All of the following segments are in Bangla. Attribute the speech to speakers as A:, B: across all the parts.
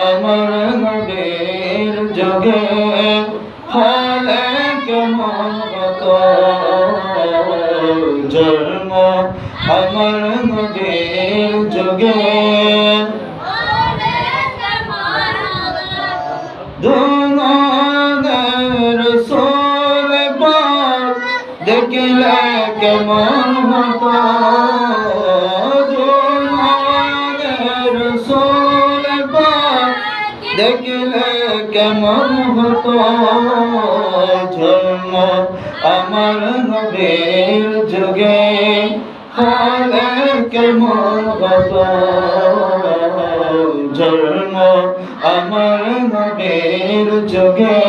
A: আমার নবীর যুগে হলে কেমন হতো জন্ম আমার নবীর যুগে দুনিয়ার রাসূল পাক দেখলে কেমন হতো দুনিয়ার রাসূল পাক দেখলে কেমন হতো জন্ম আমার নবীর যুগে হলে কেমন হতো জন্ম আমার নবীর যুগে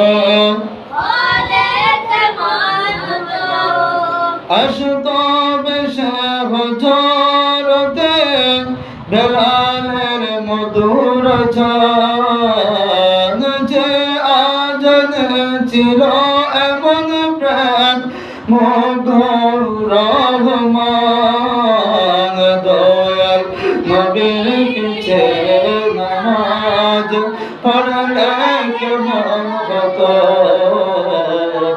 A: আসতো বেশে হজরতে বেলালের মধুর জান যে আজান ছিল এমন প্রাণ মধুর রহমান দয়াল নবীর কাছে নামাজ পড়লে কেমন হতো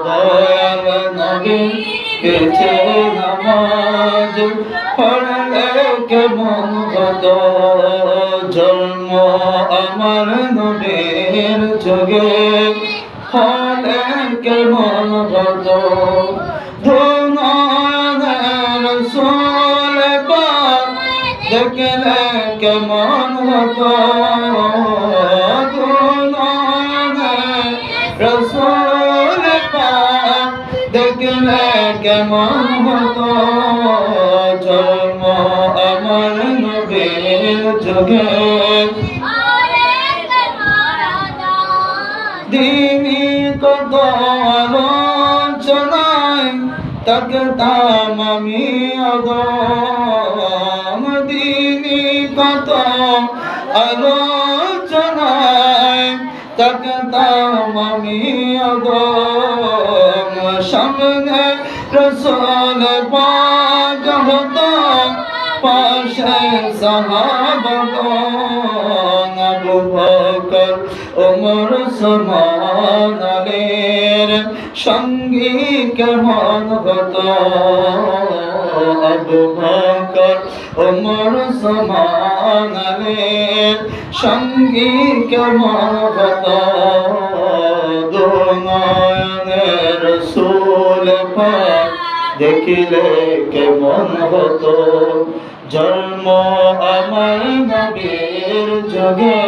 A: দয়াল নবীর কাছে নামাজ পড়লে কেমন হতো জন্ম আমার নবীর যুগে হলে কেমন হতো দুনিয়ার রাসূল পাক দেখলে কেমন হতো দুনিয়ার রাসূল পাক দেখলে কেমন হতো জন্ম আমার নবীর যুগে দিনী কত আলোচনায় থাকতাম আমি অদম দিনী কত আলোচনায় থাকতাম আমি অদম সামনে রাসূল পাক হতো পাশে সাহাবাগণ আবু বকর ওমর ওসমান আলীর সঙ্গী কেমন হতো আবু বকর ওমর ওসমান আলীর সঙ্গী কেমন হতো দুনিয়ার রাসূল পাক দেখিলে কেমন হতো জন্ম আমার নবীর যুগে।